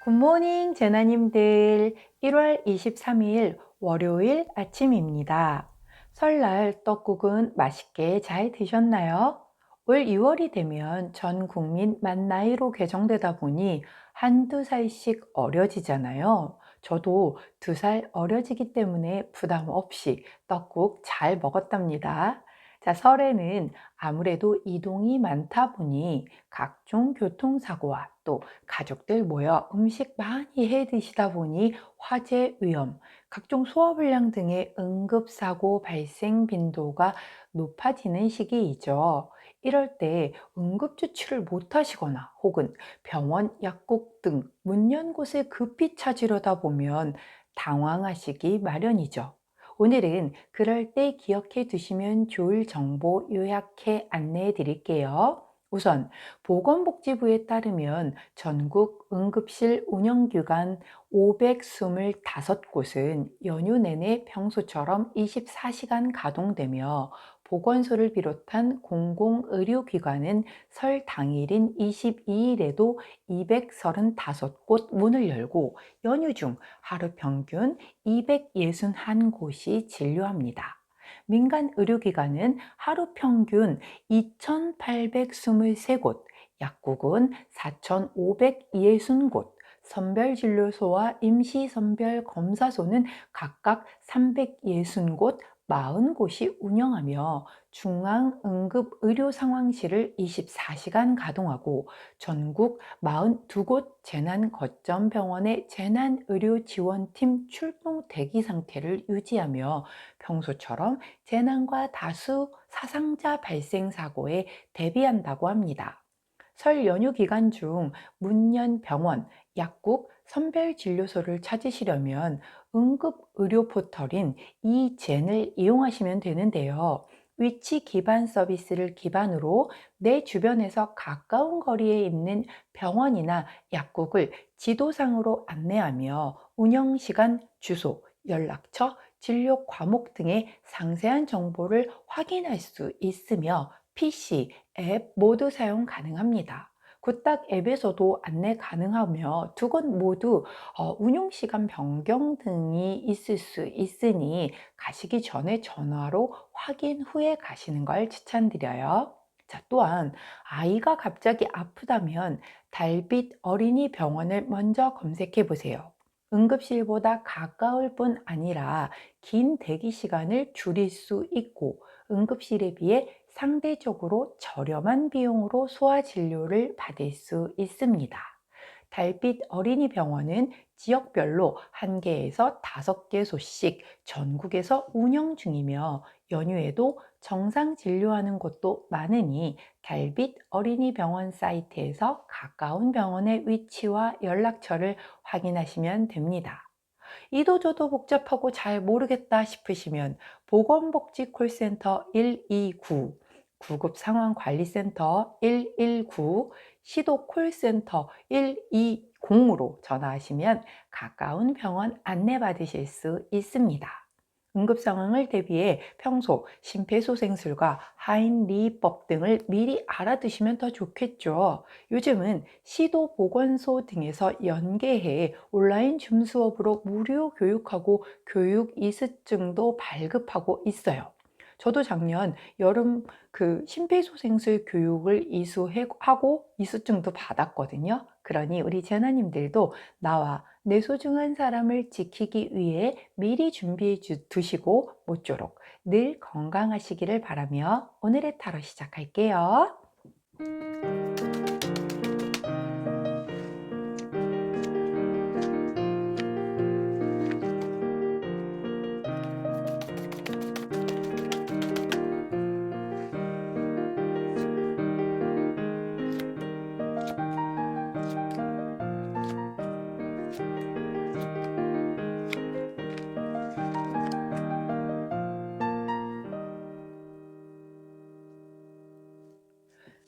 굿모닝 제나님들. 1월 23일 월요일 아침입니다. 설날 떡국은 맛있게 잘 드셨나요? 올 2월이 되면 전 국민 만 나이로 개정되다 보니 한두 살씩 어려지잖아요. 저도 2살 어려지기 때문에 부담 없이 떡국 잘 먹었답니다. 자, 설에는 아무래도 이동이 많다 보니 각종 교통사고와 또 가족들 모여 음식 많이 해 드시다 보니 화재 위험, 각종 소화불량 등의 응급사고 발생 빈도가 높아지는 시기이죠. 이럴 때 응급조치를 못 하시거나 혹은 병원, 약국 등 문 연 곳을 급히 찾으려다 보면 당황하시기 마련이죠. 오늘은 그럴 때 기억해 두시면 좋을 정보 요약해 안내해 드릴게요. 우선 보건복지부에 따르면 전국 응급실 운영기관 525곳은 연휴 내내 평소처럼 24시간 가동되며 보건소를 비롯한 공공의료기관은 설 당일인 22일에도 235곳 문을 열고 연휴 중 하루 평균 261곳이 진료합니다. 민간 의료기관은 하루 평균 2,823곳, 약국은 4,560곳, 선별진료소와 임시선별검사소는 각각 360곳, 40곳이 운영하며 중앙응급의료상황실을 24시간 가동하고 전국 42곳 재난거점병원의 재난의료지원팀 출동 대기 상태를 유지하며 평소처럼 재난과 다수 사상자 발생 사고에 대비한다고 합니다. 설 연휴 기간 중 문연 병원, 약국, 선별진료소를 찾으시려면 응급의료 포털인 이젠을 이용하시면 되는데요. 위치 기반 서비스를 기반으로 내 주변에서 가까운 거리에 있는 병원이나 약국을 지도상으로 안내하며 운영시간, 주소, 연락처, 진료 과목 등의 상세한 정보를 확인할 수 있으며 PC, 앱 모두 사용 가능합니다. 굿딱 앱에서도 안내 가능하며 두 곳 모두 운용시간 변경 등이 있을 수 있으니 가시기 전에 전화로 확인 후에 가시는 걸 추천드려요. 자, 또한 아이가 갑자기 아프다면 달빛 어린이 병원을 먼저 검색해 보세요. 응급실보다 가까울 뿐 아니라 긴 대기 시간을 줄일 수 있고 응급실에 비해 상대적으로 저렴한 비용으로 소아 진료를 받을 수 있습니다. 달빛 어린이 병원은 지역별로 1개에서 5개소씩 전국에서 운영 중이며 연휴에도 정상 진료하는 곳도 많으니 달빛 어린이 병원 사이트에서 가까운 병원의 위치와 연락처를 확인하시면 됩니다. 이도저도 복잡하고 잘 모르겠다 싶으시면 보건복지 콜센터 129, 구급상황관리센터 119, 시도 콜센터 120으로 전화하시면 가까운 병원 안내받으실 수 있습니다. 응급 상황을 대비해 평소 심폐소생술과 하인리법 등을 미리 알아두시면 더 좋겠죠. 요즘은 시도 보건소 등에서 연계해 온라인 줌 수업으로 무료 교육하고 교육 이수증도 발급하고 있어요. 저도 작년 여름 심폐소생술 교육을 이수하고 이수증도 받았거든요. 그러니 우리 재나님들도 나와 내 소중한 사람을 지키기 위해 미리 준비해 두시고 모쪼록 늘 건강하시기를 바라며 오늘의 타로 시작할게요.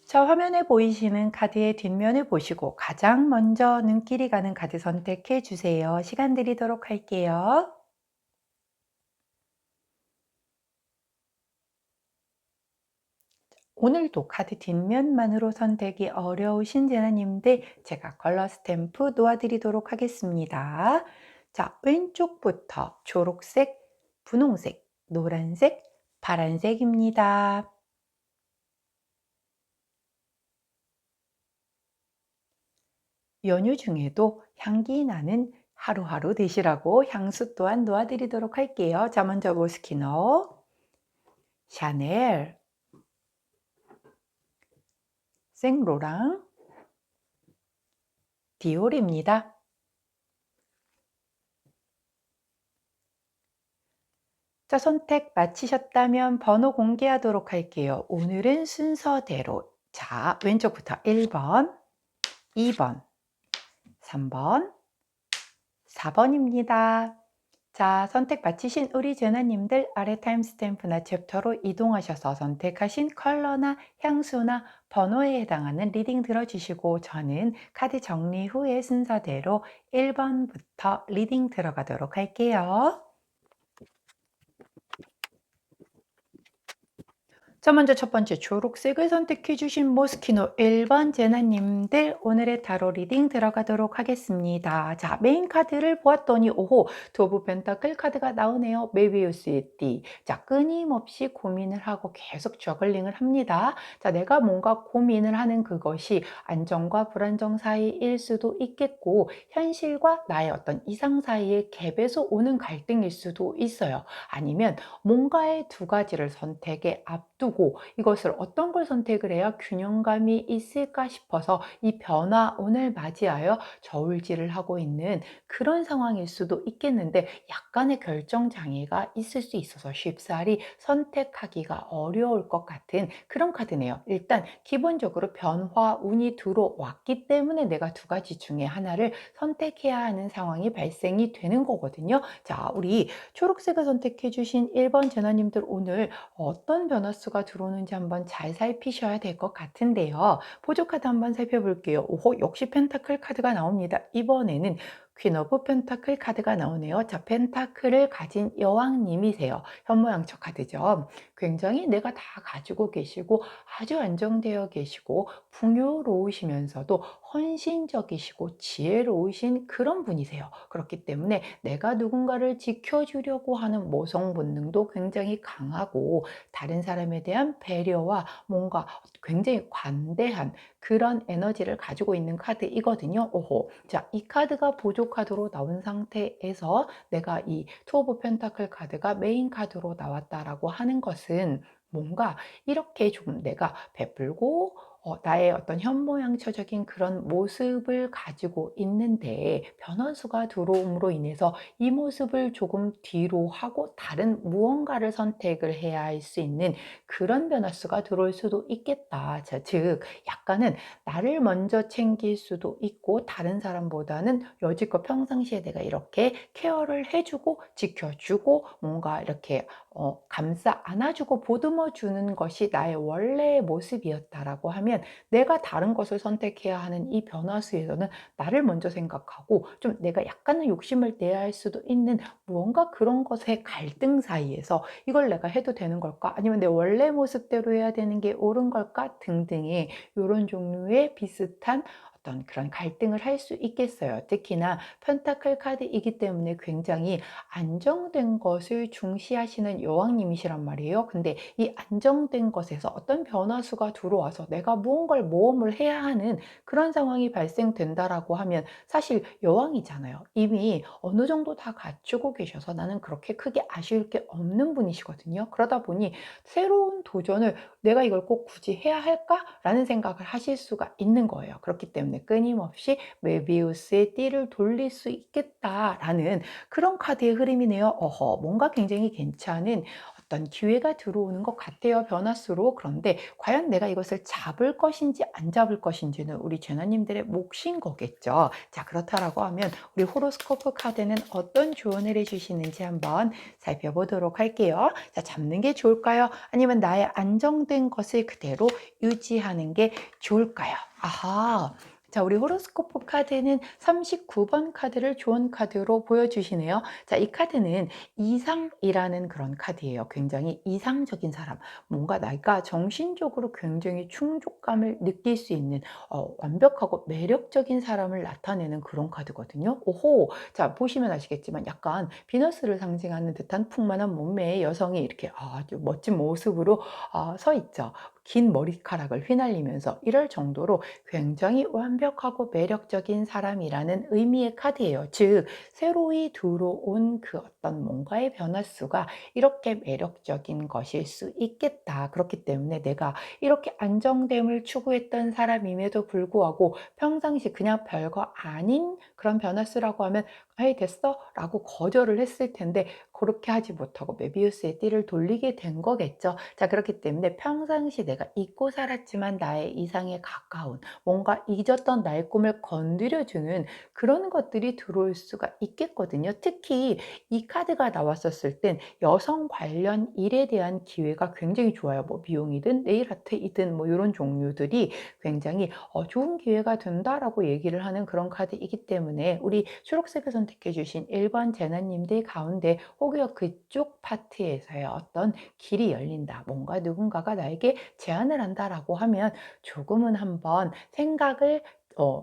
자, 화면에 보이시는 카드의 뒷면을 보시고 가장 먼저 눈길이 가는 카드 선택해 주세요. 시간 드리도록 할게요. 오늘도 카드 뒷면만으로 선택이 어려우신 제나님들 제가 컬러 스탬프 놓아드리도록 하겠습니다. 자, 왼쪽부터 초록색, 분홍색, 노란색, 파란색입니다. 연휴 중에도 향기 나는 하루하루 되시라고 향수 또한 놓아드리도록 할게요. 자, 먼저 모스키노, 샤넬, 생로랑, 디올입니다. 자, 선택 마치셨다면 번호 공개하도록 할게요. 오늘은 순서대로. 자, 왼쪽부터 1번, 2번, 3번, 4번입니다. 자, 선택 마치신 우리 제나님들 아래 타임스탬프나 챕터로 이동하셔서 선택하신 컬러나 향수나 번호에 해당하는 리딩 들어주시고 저는 카드 정리 후에 순서대로 1번부터 리딩 들어가도록 할게요. 자, 먼저 첫 번째 초록색을 선택해 주신 모스키노 1번 제나님들 오늘의 타로 리딩 들어가도록 하겠습니다. 자, 메인 카드를 보았더니 오호, 도브 펜타클 카드가 나오네요. 메비우스의 띠. 자, 끊임없이 고민을 하고 계속 저글링을 합니다. 자, 내가 뭔가 고민을 하는 그것이 안정과 불안정 사이일 수도 있겠고 현실과 나의 어떤 이상 사이의 갭에서 오는 갈등일 수도 있어요. 아니면 뭔가의 두 가지를 선택에 앞두고 이것을 어떤 걸 선택을 해야 균형감이 있을까 싶어서 이 변화운을 맞이하여 저울질을 하고 있는 그런 상황일 수도 있겠는데 약간의 결정 장애가 있을 수 있어서 쉽사리 선택하기가 어려울 것 같은 그런 카드네요. 일단 기본적으로 변화운이 들어왔기 때문에 내가 두 가지 중에 하나를 선택해야 하는 상황이 발생이 되는 거거든요. 자, 우리 초록색을 선택해 주신 1번 제나님들 오늘 어떤 변화수가 들어오는지 한번 잘 살피셔야 될 것 같은데요. 보조 카드 한번 살펴볼게요. 오호, 역시 펜타클 카드가 나옵니다. 이번에는 퀸 오브 펜타클 카드가 나오네요. 자, 펜타클을 가진 여왕님이세요. 현모양처 카드죠. 굉장히 내가 다 가지고 계시고 아주 안정되어 계시고 풍요로우시면서도 헌신적이시고 지혜로우신 그런 분이세요. 그렇기 때문에 내가 누군가를 지켜주려고 하는 모성 본능도 굉장히 강하고 다른 사람에 대한 배려와 뭔가 굉장히 관대한 그런 에너지를 가지고 있는 카드이거든요. 오호. 자, 이 카드가 보조 카드로 나온 상태에서 내가 이 투 오브 펜타클 카드가 메인 카드로 나왔다라고 하는 것은 뭔가 이렇게 좀 내가 베풀고 나의 어떤 현모양처적인 그런 모습을 가지고 있는데 변화수가 들어옴으로 인해서 이 모습을 조금 뒤로 하고 다른 무언가를 선택을 해야 할 수 있는 그런 변화수가 들어올 수도 있겠다. 자, 즉 약간은 나를 먼저 챙길 수도 있고 다른 사람보다는 여지껏 평상시에 내가 이렇게 케어를 해주고 지켜주고 뭔가 이렇게 감싸 안아주고 보듬어 주는 것이 나의 원래의 모습이었다라고 하면 내가 다른 것을 선택해야 하는 이 변화수에서는 나를 먼저 생각하고 좀 내가 약간의 욕심을 내야 할 수도 있는 무언가 그런 것의 갈등 사이에서 이걸 내가 해도 되는 걸까? 아니면 내 원래 모습대로 해야 되는 게 옳은 걸까? 등등의 이런 종류의 비슷한 어떤 그런 갈등을 할 수 있겠어요. 특히나 펜타클 카드이기 때문에 굉장히 안정된 것을 중시하시는 여왕님이시란 말이에요. 근데 이 안정된 것에서 어떤 변화수가 들어와서 내가 무언가를 모험을 해야 하는 그런 상황이 발생된다라고 하면 사실 여왕이잖아요. 이미 어느 정도 다 갖추고 계셔서 나는 그렇게 크게 아쉬울 게 없는 분이시거든요. 그러다 보니 새로운 도전을 내가 이걸 꼭 굳이 해야 할까라는 생각을 하실 수가 있는 거예요. 그렇기 때문에 끊임없이 메비우스의 띠를 돌릴 수 있겠다라는 그런 카드의 흐름이네요. 어허, 뭔가 굉장히 괜찮은 어떤 기회가 들어오는 것 같아요. 변화수로. 그런데 과연 내가 이것을 잡을 것인지 안 잡을 것인지는 우리 제나님들의 몫인 거겠죠. 자, 그렇다라고 하면 우리 호로스코프 카드는 어떤 조언을 해주시는지 한번 살펴보도록 할게요. 자, 잡는 게 좋을까요? 아니면 나의 안정된 것을 그대로 유지하는 게 좋을까요? 아하. 자, 우리 호로스코프 카드는 39번 카드를 좋은 카드로 보여주시네요. 자, 이 카드는 이상이라는 그런 카드예요. 굉장히 이상적인 사람. 뭔가 내가 정신적으로 굉장히 충족감을 느낄 수 있는 완벽하고 매력적인 사람을 나타내는 그런 카드거든요. 오호! 자, 보시면 아시겠지만 약간 비너스를 상징하는 듯한 풍만한 몸매의 여성이 이렇게 아주 멋진 모습으로 서 있죠. 긴 머리카락을 휘날리면서 이럴 정도로 굉장히 완벽하고 매력적인 사람이라는 의미의 카드예요. 즉, 새로이 들어온 그 어떤 뭔가의 변화수가 이렇게 매력적인 것일 수 있겠다. 그렇기 때문에 내가 이렇게 안정됨을 추구했던 사람임에도 불구하고 평상시 그냥 별거 아닌 그런 변화수라고 하면 아이 됐어? 라고 거절을 했을 텐데 그렇게 하지 못하고 메비우스의 띠를 돌리게 된 거겠죠. 자, 그렇기 때문에 평상시 내가 잊고 살았지만 나의 이상에 가까운 뭔가 잊었던 나의 꿈을 건드려주는 그런 것들이 들어올 수가 있겠거든요. 특히 이 카드가 나왔었을 땐 여성 관련 일에 대한 기회가 굉장히 좋아요. 뭐 미용이든 네일 아트이든 뭐 이런 종류들이 굉장히 좋은 기회가 된다라고 얘기를 하는 그런 카드이기 때문에 우리 초록색을 선택해 주신 1번 제나님들 가운데 혹여 그쪽 파트에서의 어떤 길이 열린다. 뭔가 누군가가 나에게 제안을 한다라고 하면 조금은 한번 생각을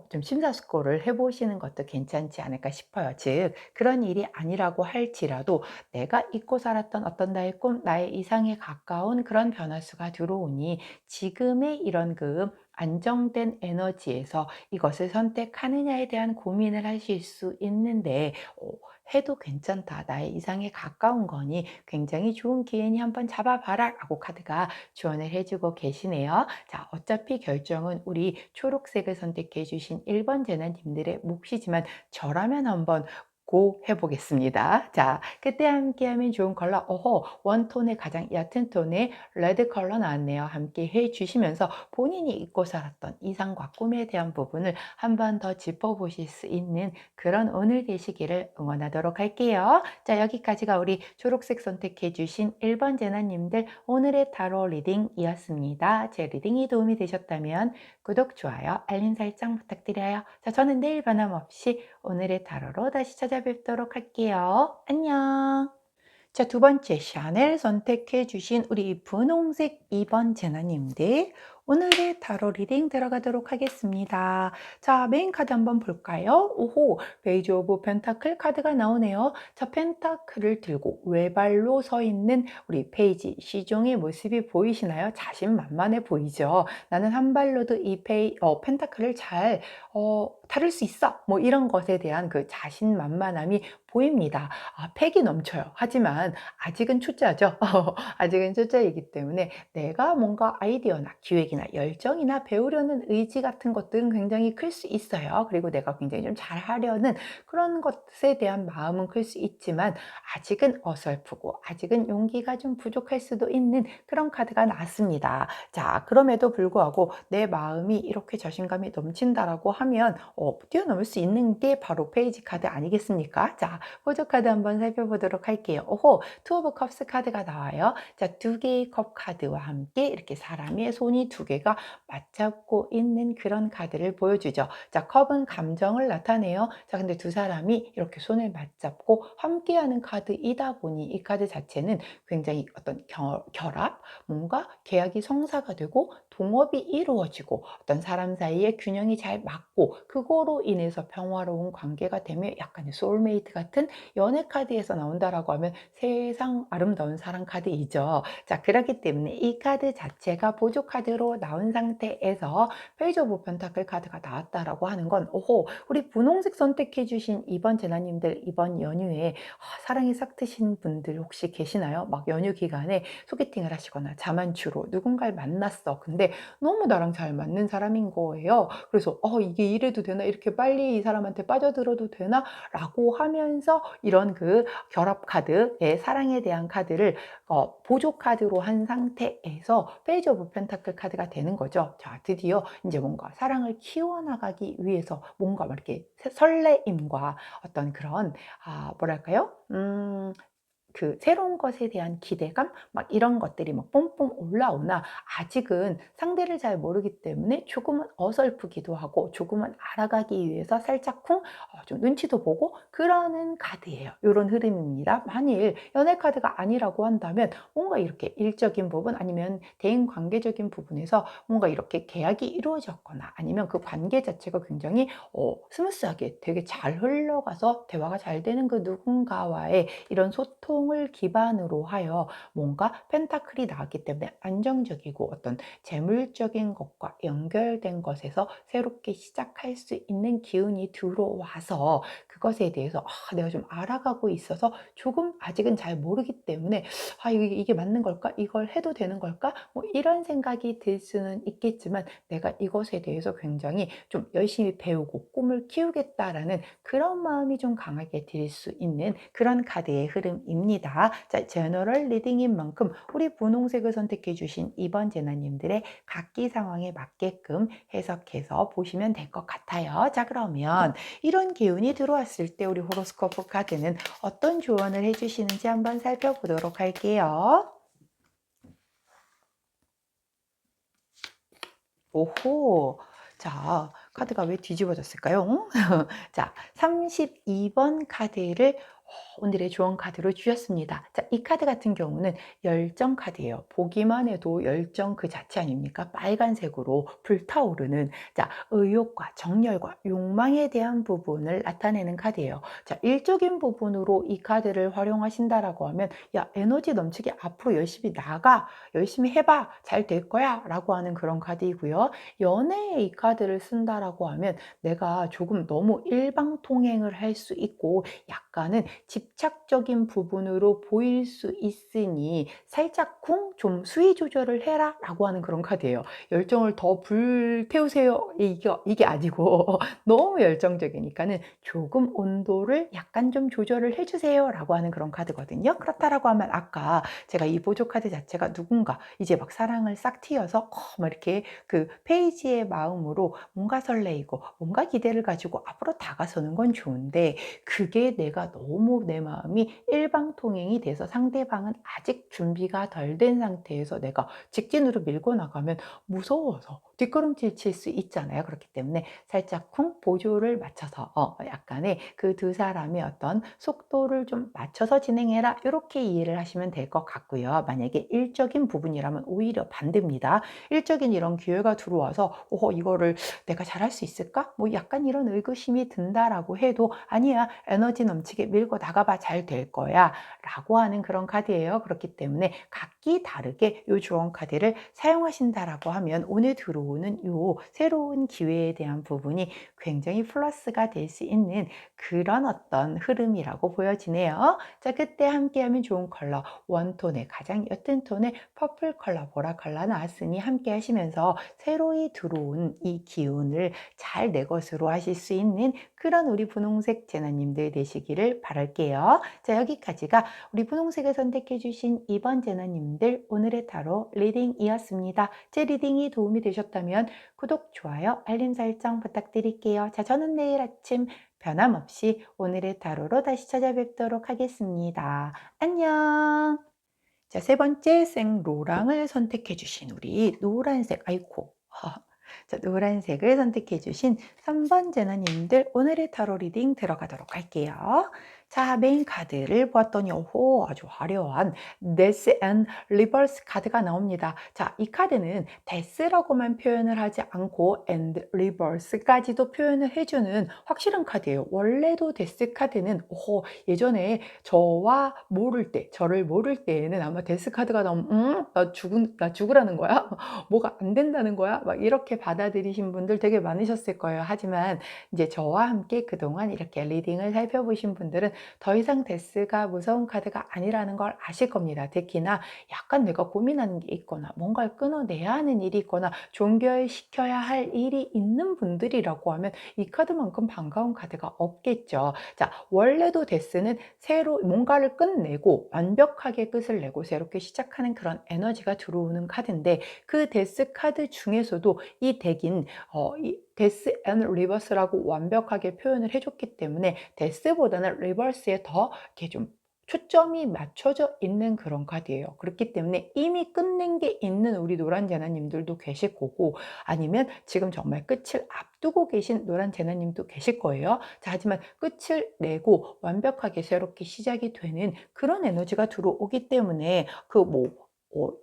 좀 심사숙고를 해보시는 것도 괜찮지 않을까 싶어요. 즉, 그런 일이 아니라고 할지라도 내가 잊고 살았던 어떤 나의 꿈, 나의 이상에 가까운 그런 변화수가 들어오니 지금의 이런 그 안정된 에너지에서 이것을 선택하느냐에 대한 고민을 하실 수 있는데 해도 괜찮다. 나의 이상에 가까운 거니 굉장히 좋은 기회니 한번 잡아봐라 라고 카드가 조언을 해주고 계시네요. 자, 어차피 결정은 우리 초록색을 선택해 주신 1번 제나님들의 몫이지만 저라면 한번 고 해보겠습니다. 자, 그때 함께하면 좋은 컬러, 원톤의 가장 얕은 톤의 레드 컬러 나왔네요. 함께 해주시면서 본인이 잊고 살았던 이상과 꿈에 대한 부분을 한 번 더 짚어보실 수 있는 그런 오늘 되시기를 응원하도록 할게요. 자, 여기까지가 우리 초록색 선택해 주신 1번 제나님들 오늘의 타로 리딩이었습니다. 제 리딩이 도움이 되셨다면 구독, 좋아요, 알림 설정 부탁드려요. 자, 저는 내일 변함없이 오늘의 타로로 다시 찾아뵙도록 할게요. 안녕. 자, 두 번째 샤넬 선택해 주신 우리 분홍색 2번 제나님들 오늘의 타로 리딩 들어가도록 하겠습니다. 자, 메인 카드 한번 볼까요? 오호, 페이지 오브 펜타클 카드가 나오네요. 자, 펜타클을 들고 외발로 서 있는 우리 페이지 시종의 모습이 보이시나요? 자신만만해 보이죠? 나는 한 발로도 이 펜타클을 잘 다룰 수 있어. 뭐 이런 것에 대한 그 자신만만함이 보입니다. 팩이 넘쳐요. 하지만 아직은 초짜죠. 아직은 초짜이기 때문에 내가 뭔가 아이디어나 기획이나 열정이나 배우려는 의지 같은 것들은 굉장히 클 수 있어요. 그리고 내가 굉장히 좀 잘하려는 그런 것에 대한 마음은 클 수 있지만 아직은 어설프고 아직은 용기가 좀 부족할 수도 있는 그런 카드가 나왔습니다. 자, 그럼에도 불구하고 내 마음이 이렇게 자신감이 넘친다라고 하면 뛰어넘을 수 있는 게 바로 페이지 카드 아니겠습니까? 자, 호조 카드 한번 살펴보도록 할게요. 오호, 투 오브 컵스 카드가 나와요. 자, 두 개의 컵 카드와 함께 이렇게 사람의 손이 두 개가 맞잡고 있는 그런 카드를 보여주죠. 자, 컵은 감정을 나타내요. 자, 근데 두 사람이 이렇게 손을 맞잡고 함께하는 카드이다 보니 이 카드 자체는 굉장히 어떤 결합, 뭔가 계약이 성사가 되고 동업이 이루어지고 어떤 사람 사이에 균형이 잘 맞고 그거로 인해서 평화로운 관계가 되며 약간의 소울메이트 같은 연애 카드에서 나온다라고 하면 세상 아름다운 사랑 카드이죠. 자, 그렇기 때문에 이 카드 자체가 보조 카드로 나온 상태에서 페이지 오브 펜타클 카드가 나왔다라고 하는 건 오호, 우리 분홍색 선택해 주신 이번 제나님들 이번 연휴에 사랑이 싹 트신 분들 혹시 계시나요? 막 연휴 기간에 소개팅을 하시거나 자만추로 누군가를 만났어. 근데 너무 나랑 잘 맞는 사람인 거예요. 그래서 이게 이래도 되나? 이렇게 빨리 이 사람한테 빠져들어도 되나? 라고 하면서 이런 그 결합 카드의 사랑에 대한 카드를 보조 카드로 한 상태에서 페이지 오브 펜타클 카드가 되는 거죠. 자, 드디어 이제 뭔가 사랑을 키워나가기 위해서 뭔가 막 이렇게 설레임과 어떤 그런 뭐랄까요? 그 새로운 것에 대한 기대감 막 이런 것들이 막 뿜뿜 올라오나 아직은 상대를 잘 모르기 때문에 조금은 어설프기도 하고 조금은 알아가기 위해서 살짝쿵 좀 눈치도 보고 그러는 카드예요. 요런 흐름입니다. 만일 연애 카드가 아니라고 한다면 뭔가 이렇게 일적인 부분 아니면 대인 관계적인 부분에서 뭔가 이렇게 계약이 이루어졌거나 아니면 그 관계 자체가 굉장히 스무스하게 되게 잘 흘러가서 대화가 잘 되는 그 누군가와의 이런 소통을 기반으로 하여 뭔가 펜타클이 나왔기 때문에 안정적이고 어떤 재물적인 것과 연결된 것에서 새롭게 시작할 수 있는 기운이 들어와서 그것에 대해서 내가 좀 알아가고 있어서 조금 아직은 잘 모르기 때문에 이게 맞는 걸까? 이걸 해도 되는 걸까? 뭐 이런 생각이 들 수는 있겠지만 내가 이것에 대해서 굉장히 좀 열심히 배우고 꿈을 키우겠다라는 그런 마음이 좀 강하게 들 수 있는 그런 카드의 흐름입니다. 자, 제너럴 리딩인 만큼 우리 분홍색을 선택해 주신 이번 제나님들의 각기 상황에 맞게끔 해석해서 보시면 될 것 같아요. 자, 그러면 이런 기운이 들어왔을 때 우리 호로스코프 카드는 어떤 조언을 해주시는지 한번 살펴보도록 할게요. 오호. 자, 카드가 왜 뒤집어졌을까요? 자, 32번 카드를 오늘의 조언 카드로 주셨습니다. 자, 이 카드 같은 경우는 열정 카드예요. 보기만 해도 열정 그 자체 아닙니까? 빨간색으로 불타오르는 자, 의욕과 정열과 욕망에 대한 부분을 나타내는 카드예요. 자, 일적인 부분으로 이 카드를 활용하신다라고 하면 야, 에너지 넘치게 앞으로 열심히 나가, 열심히 해봐, 잘 될 거야 라고 하는 그런 카드이고요. 연애에 이 카드를 쓴다라고 하면 내가 조금 너무 일방통행을 할 수 있고 약간은 집착적인 부분으로 보일 수 있으니 살짝쿵 좀 수위 조절을 해라 라고 하는 그런 카드예요. 열정을 더 불태우세요 이게 아니고 너무 열정적이니까는 조금 온도를 약간 좀 조절을 해주세요 라고 하는 그런 카드거든요. 그렇다라고 하면 아까 제가 이 보조 카드 자체가 누군가 이제 막 사랑을 싹 튀어서 막 이렇게 그 페이지의 마음으로 뭔가 설레이고 뭔가 기대를 가지고 앞으로 다가서는 건 좋은데 그게 내가 너무 내 마음이 일방통행이 돼서 상대방은 아직 준비가 덜 된 상태에서 내가 직진으로 밀고 나가면 무서워서 뒷걸음질 칠 수 있잖아요. 그렇기 때문에 살짝 쿵 보조를 맞춰서 약간의 그 두 사람의 어떤 속도를 좀 맞춰서 진행해라 이렇게 이해를 하시면 될 것 같고요. 만약에 일적인 부분이라면 오히려 반대입니다. 일적인 이런 기회가 들어와서 이거를 내가 잘할 수 있을까? 뭐 약간 이런 의구심이 든다라고 해도 아니야 에너지 넘치게 밀고 나가봐 잘 될 거야 라고 하는 그런 카드예요. 그렇기 때문에 각기 다르게 이 조언 카드를 사용하신다라고 하면 오늘 들어오는 이 새로운 기회에 대한 부분이 굉장히 플러스가 될 수 있는 그런 어떤 흐름이라고 보여지네요. 자, 그때 함께하면 좋은 컬러 원톤의 가장 옅은 톤의 퍼플 컬러 보라 컬러 나왔으니 함께 하시면서 새로이 들어온 이 기운을 잘 내 것으로 하실 수 있는 그런 우리 분홍색 제나님들 되시기를 바랄게요. 자, 여기까지가 우리 분홍색을 선택해 주신 이번 제나님들 오늘의 타로 리딩이었습니다. 제 리딩이 도움이 되셨다면 구독, 좋아요, 알림 설정 부탁드릴게요. 자, 저는 내일 아침 변함없이 오늘의 타로로 다시 찾아뵙도록 하겠습니다. 안녕. 자, 세 번째 생로랑을 선택해 주신 우리 노란색 아이코 자, 노란색을 선택해 주신 3번 제나님들 오늘의 타로 리딩 들어가도록 할게요. 자, 메인 카드를 보았더니 아주 화려한 데스 앤 리버스 카드가 나옵니다. 자, 이 카드는 데스라고만 표현을 하지 않고 and 리버스까지도 표현을 해주는 확실한 카드예요. 원래도 데스 카드는 예전에 저를 모를 때에는 아마 데스 카드가 나오면 나 죽으라는 거야? 뭐가 안 된다는 거야? 막 이렇게 받아들이신 분들 되게 많으셨을 거예요. 하지만 이제 저와 함께 그동안 이렇게 리딩을 살펴보신 분들은 더 이상 데스가 무서운 카드가 아니라는 걸 아실 겁니다. 특히나 약간 내가 고민하는 게 있거나 뭔가를 끊어내야 하는 일이 있거나 종결시켜야 할 일이 있는 분들이라고 하면 이 카드만큼 반가운 카드가 없겠죠. 자, 원래도 데스는 새로 뭔가를 끝내고 완벽하게 끝을 내고 새롭게 시작하는 그런 에너지가 들어오는 카드인데 그 데스 카드 중에서도 이 덱인 이 데스 앤 리버스라고 완벽하게 표현을 해줬기 때문에 데스보다는 리버스에 더 이렇게 좀 초점이 맞춰져 있는 그런 카드예요. 그렇기 때문에 이미 끝낸 게 있는 우리 노란 제나님들도 계실 거고, 아니면 지금 정말 끝을 앞두고 계신 노란 제나님도 계실 거예요. 자, 하지만 끝을 내고 완벽하게 새롭게 시작이 되는 그런 에너지가 들어오기 때문에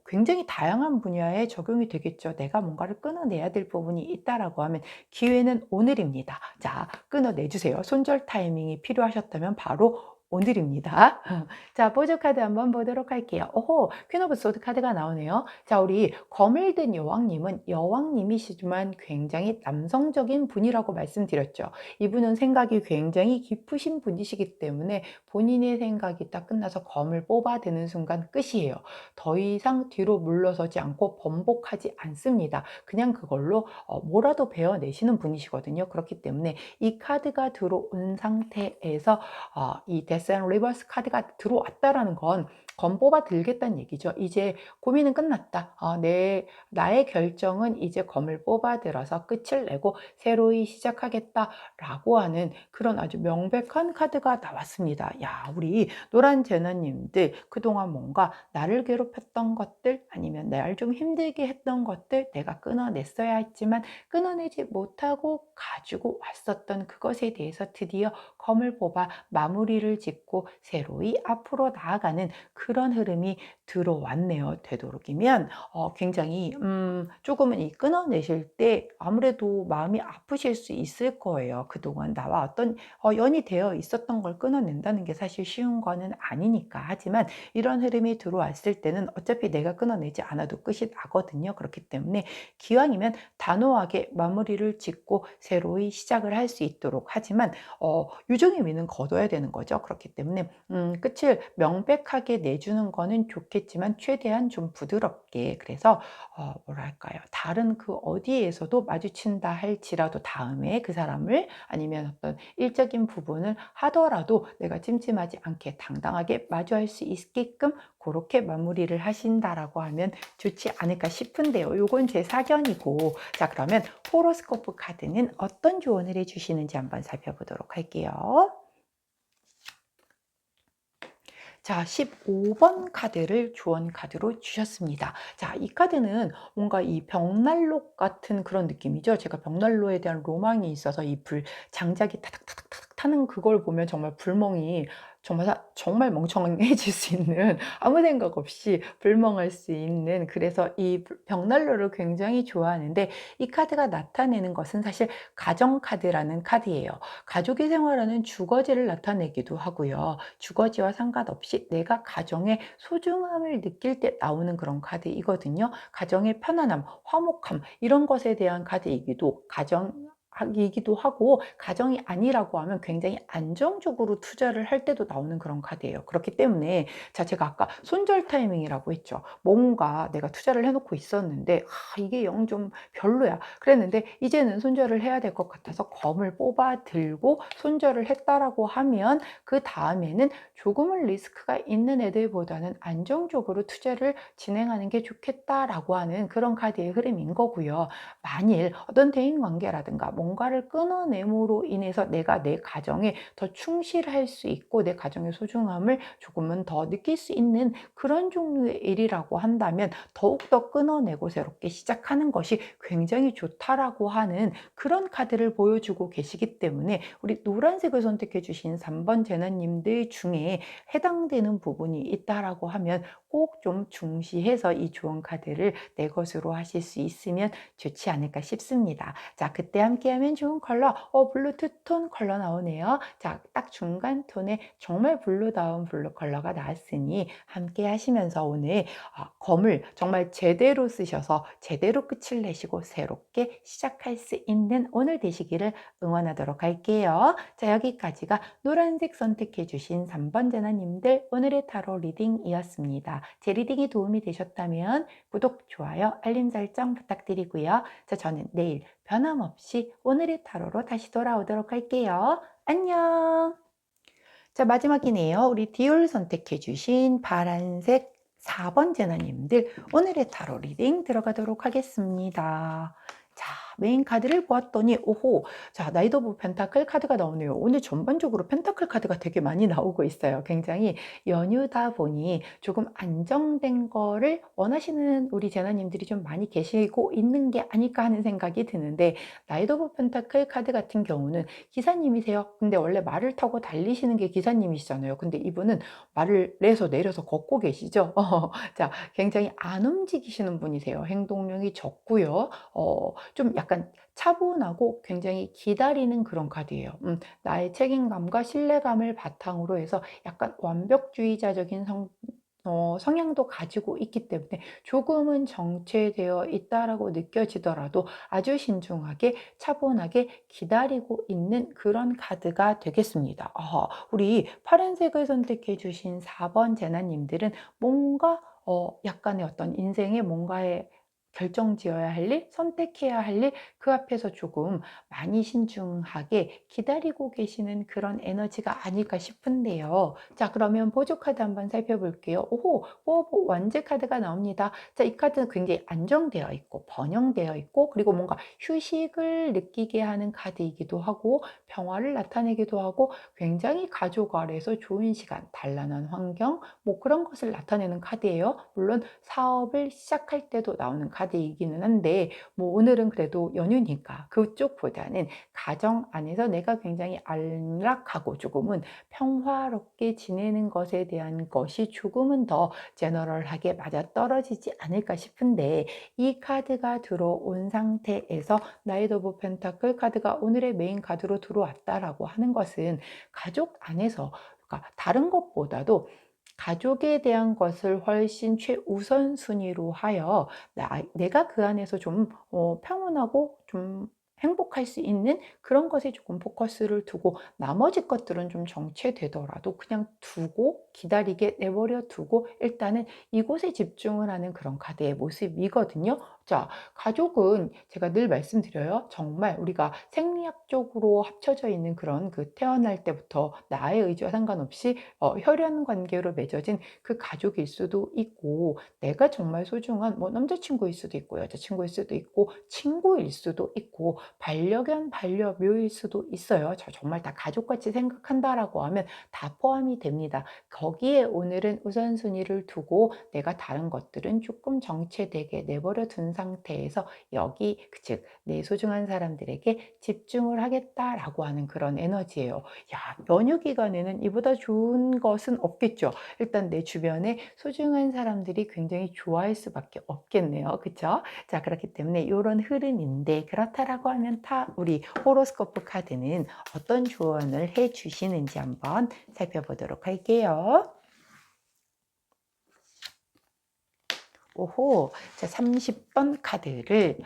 굉장히 다양한 분야에 적용이 되겠죠. 내가 뭔가를 끊어내야 될 부분이 있다라고 하면 기회는 오늘입니다. 자, 끊어내주세요. 손절 타이밍이 필요하셨다면 바로 오늘입니다. 자, 보조 카드 한번 보도록 할게요. 오호, 퀸 오브 소드 카드가 나오네요. 자, 우리 검을 든 여왕님은 여왕님이시지만 굉장히 남성적인 분이라고 말씀드렸죠. 이분은 생각이 굉장히 깊으신 분이시기 때문에 본인의 생각이 딱 끝나서 검을 뽑아드는 순간 끝이에요. 더 이상 뒤로 물러서지 않고 번복하지 않습니다. 그냥 그걸로 뭐라도 배워내시는 분이시거든요. 그렇기 때문에 이 카드가 들어온 상태에서 이 데스 앤 리버스 카드가 들어왔다라는 건 검 뽑아 들겠다는 얘기죠. 이제 고민은 끝났다. 나의 결정은 이제 검을 뽑아 들어서 끝을 내고 새로이 시작하겠다라고 하는 그런 아주 명백한 카드가 나왔습니다. 야, 우리 노란 제너님들 그동안 뭔가 나를 괴롭혔던 것들, 아니면 날 좀 힘들게 했던 것들 내가 끊어냈어야 했지만 끊어내지 못하고 가지고 왔었던 그것에 대해서 드디어 검을 뽑아 마무리를 짓고 새로이 앞으로 나아가는 그런 흐름이 들어왔네요. 되도록이면 굉장히 조금은 이 끊어내실 때 아무래도 마음이 아프실 수 있을 거예요. 그동안 나와 어떤 연이 되어 있었던 걸 끊어낸다는 게 사실 쉬운 거는 아니니까. 하지만 이런 흐름이 들어왔을 때는 어차피 내가 끊어내지 않아도 끝이 나거든요. 그렇기 때문에 기왕이면 단호하게 마무리를 짓고 새로이 시작을 할 수 있도록, 하지만 유종의 미는 거둬야 되는 거죠. 그렇기 때문에 끝을 명백하게 내주는 거는 좋겠지만 최대한 좀 부드럽게, 그래서 뭐랄까요, 다른 그 어디에서도 마주친다 할지라도 다음에 그 사람을, 아니면 어떤 일적인 부분을 하더라도 내가 찜찜하지 않게 당당하게 마주할 수 있게끔 그렇게 마무리를 하신다라고 하면 좋지 않을까 싶은데요. 요건 제 사견이고, 자, 그러면 호로스코프 카드는 어떤 조언을 해주시는지 한번 살펴보도록 할게요. 자, 15번 카드를 조언 카드로 주셨습니다. 자, 이 카드는 뭔가 이 벽난로 같은 그런 느낌이죠. 제가 벽난로에 대한 로망이 있어서 이 장작이 타닥타닥타닥 타는 그걸 보면 정말 불멍이 정말 멍청해질 수 있는, 아무 생각 없이 불멍할 수 있는, 그래서 이 벽난로를 굉장히 좋아하는데, 이 카드가 나타내는 것은 사실 가정 카드라는 카드예요. 가족이 생활하는 주거지를 나타내기도 하고요. 주거지와 상관없이 내가 가정의 소중함을 느낄 때 나오는 그런 카드이거든요. 가정의 편안함, 화목함, 이런 것에 대한 카드이기도 이기도 하고, 가정이 아니라고 하면 굉장히 안정적으로 투자를 할 때도 나오는 그런 카드예요. 그렇기 때문에, 자, 제가 아까 손절 타이밍이라고 했죠. 뭔가 내가 투자를 해놓고 있었는데 이게 영 좀 별로야 그랬는데, 이제는 손절을 해야 될 것 같아서 검을 뽑아 들고 손절을 했다라고 하면, 그 다음에는 조금은 리스크가 있는 애들보다는 안정적으로 투자를 진행하는 게 좋겠다라고 하는 그런 카드의 흐름인 거고요. 만일 어떤 대인관계라든가 뭔가를 끊어냄으로 인해서 내가 내 가정에 더 충실할 수 있고 내 가정의 소중함을 조금은 더 느낄 수 있는 그런 종류의 일이라고 한다면, 더욱더 끊어내고 새롭게 시작하는 것이 굉장히 좋다라고 하는 그런 카드를 보여주고 계시기 때문에, 우리 노란색을 선택해 주신 3번 제너님들 중에 해당되는 부분이 있다라고 하면 꼭 좀 중시해서 이 좋은 카드를 내 것으로 하실 수 있으면 좋지 않을까 싶습니다. 자, 그때 함께하면 좋은 컬러, 블루 투톤 컬러 나오네요. 자, 딱 중간 톤에 정말 블루다운 블루 컬러가 나왔으니 함께 하시면서 오늘 검을 정말 제대로 쓰셔서 제대로 끝을 내시고 새롭게 시작할 수 있는 오늘 되시기를 응원하도록 할게요. 자, 여기까지가 노란색 선택해 주신 3번 제나님들 오늘의 타로 리딩이었습니다. 제 리딩이 도움이 되셨다면 구독, 좋아요, 알림 설정 부탁드리고요. 자, 저는 내일 변함없이 오늘의 타로로 다시 돌아오도록 할게요. 안녕! 자, 마지막이네요. 우리 디올 선택해 주신 파란색 4번 제나님들 오늘의 타로 리딩 들어가도록 하겠습니다. 자, 메인 카드를 보았더니 오호, 자, 나이트 오브 펜타클 카드가 나오네요. 오늘 전반적으로 펜타클 카드가 되게 많이 나오고 있어요. 굉장히 연휴다 보니 조금 안정된 거를 원하시는 우리 제나님들이 좀 많이 계시고 있는 게 아닐까 하는 생각이 드는데, 나이트 오브 펜타클 카드 같은 경우는 기사님이세요. 근데 원래 말을 타고 달리시는 게 기사님이시잖아요. 근데 이분은 말을 내서 걷고 계시죠. 자, 굉장히 안 움직이시는 분이세요. 행동량이 적고요. 좀 약간 차분하고 굉장히 기다리는 그런 카드예요. 나의 책임감과 신뢰감을 바탕으로 해서 약간 완벽주의자적인 성향도 가지고 있기 때문에 조금은 정체되어 있다라고 느껴지더라도 아주 신중하게 차분하게 기다리고 있는 그런 카드가 되겠습니다. 우리 파란색을 선택해 주신 4번 제나님들은 뭔가 약간의 어떤 인생에 뭔가에 결정 지어야 할 일, 선택해야 할 일, 그 앞에서 조금 많이 신중하게 기다리고 계시는 그런 에너지가 아닐까 싶은데요. 자, 그러면 보조 카드 한번 살펴볼게요. 오호, 오버 완즈 카드가 나옵니다. 자, 이 카드는 굉장히 안정되어 있고 번영되어 있고, 그리고 뭔가 휴식을 느끼게 하는 카드이기도 하고 평화를 나타내기도 하고, 굉장히 가족 아래에서 좋은 시간, 단란한 환경, 뭐 그런 것을 나타내는 카드예요. 물론 사업을 시작할 때도 나오는 카드이기는 한데, 뭐 오늘은 그래도 연휴니까 그쪽보다는 가정 안에서 내가 굉장히 안락하고 조금은 평화롭게 지내는 것에 대한 것이 조금은 더 제너럴하게 맞아떨어지지 않을까 싶은데, 이 카드가 들어온 상태에서 나이트 오브 펜타클 카드가 오늘의 메인 카드로 들어왔다라고 하는 것은 가족 안에서, 그러니까 다른 것보다도 가족에 대한 것을 훨씬 최우선순위로 하여 내가 그 안에서 좀 평온하고 좀 행복할 수 있는 그런 것에 조금 포커스를 두고, 나머지 것들은 좀 정체되더라도 그냥 두고 기다리게 내버려 두고 일단은 이곳에 집중을 하는 그런 카드의 모습이거든요. 자, 가족은 제가 늘 말씀드려요. 정말 우리가 생리학적으로 합쳐져 있는 그런 그 태어날 때부터 나의 의지와 상관없이 혈연 관계로 맺어진 그 가족일 수도 있고, 내가 정말 소중한 뭐 남자친구일 수도 있고 여자친구일 수도 있고 친구일 수도 있고 반려견 반려묘일 수도 있어요. 저 정말 다 가족같이 생각한다라고 하면 다 포함이 됩니다. 거기에 오늘은 우선순위를 두고 내가 다른 것들은 조금 정체되게 내버려 둔 상태에서 여기 즉 내 소중한 사람들에게 집중을 하겠다라고 하는 그런 에너지예요. 야, 연휴 기간에는 이보다 좋은 것은 없겠죠. 일단 내 주변에 소중한 사람들이 굉장히 좋아할 수밖에 없겠네요. 그쵸? 자, 그렇기 때문에 이런 흐름인데, 그렇다라고 하면 우리 호로스코프 카드는 어떤 조언을 해 주시는지 한번 살펴보도록 할게요. 오호, 자, 30번 카드를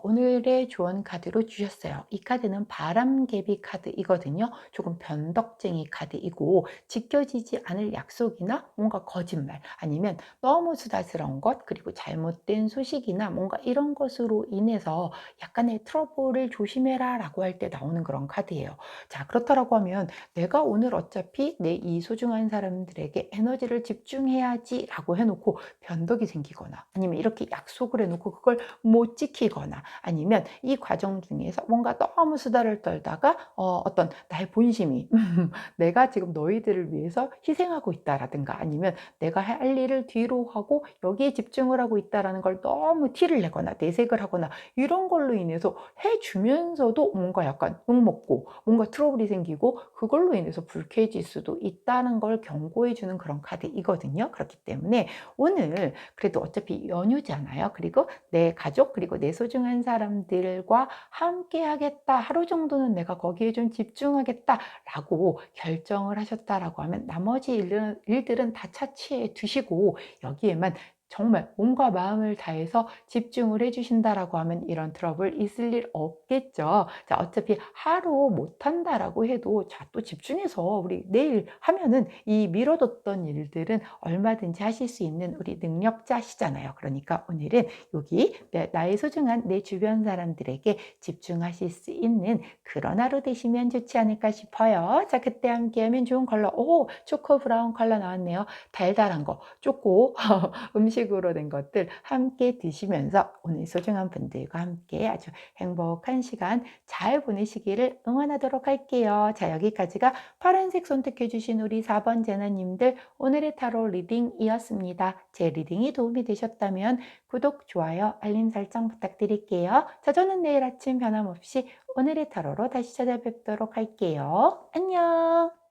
오늘의 조언 카드로 주셨어요. 이 카드는 바람개비 카드이거든요. 조금 변덕쟁이 카드이고, 지켜지지 않을 약속이나 뭔가 거짓말, 아니면 너무 수다스러운 것, 그리고 잘못된 소식이나 뭔가 이런 것으로 인해서 약간의 트러블을 조심해라 라고 할 때 나오는 그런 카드예요. 자, 그렇다라고 하면 내가 오늘 어차피 내 이 소중한 사람들에게 에너지를 집중해야지 라고 해놓고 변덕이 생기거나, 아니면 이렇게 약속을 해놓고 그걸 못 지키거나, 아니면 이 과정 중에서 뭔가 너무 수다를 떨다가 어떤 나의 본심이 내가 지금 너희들을 위해서 희생하고 있다라든가, 아니면 내가 할 일을 뒤로 하고 여기에 집중을 하고 있다라는 걸 너무 티를 내거나 내색을 하거나, 이런 걸로 인해서 해주면서도 뭔가 약간 욕먹고 뭔가 트러블이 생기고 그걸로 인해서 불쾌해질 수도 있다는 걸 경고해 주는 그런 카드이거든요. 그렇기 때문에 오늘 그래도 어차피 연휴잖아요. 그리고 내 가족, 그리고 내 소중한 사람들과 함께 하겠다, 하루 정도는 내가 거기에 좀 집중하겠다 라고 결정을 하셨다라고 하면, 나머지 일들은 다 차치해 두시고 여기에만 정말 몸과 마음을 다해서 집중을 해주신다라고 하면 이런 트러블 있을 일 없겠죠. 자, 어차피 하루 못한다라고 해도 자, 또 집중해서 우리 내일 하면은 이 미뤄뒀던 일들은 얼마든지 하실 수 있는 우리 능력자시잖아요. 그러니까 오늘은 여기 나의 소중한 내 주변 사람들에게 집중하실 수 있는 그런 하루 되시면 좋지 않을까 싶어요. 자, 그때 함께하면 좋은 컬러, 오, 초코 브라운 컬러 나왔네요. 달달한 거, 초코 음식 음식으로 된 것들 함께 드시면서 오늘 소중한 분들과 함께 아주 행복한 시간 잘 보내시기를 응원하도록 할게요. 자, 여기까지가 파란색 선택해 주신 우리 4번 제나님들 오늘의 타로 리딩이었습니다. 제 리딩이 도움이 되셨다면 구독, 좋아요, 알림 설정 부탁드릴게요. 자, 저는 내일 아침 변함없이 오늘의 타로로 다시 찾아뵙도록 할게요. 안녕!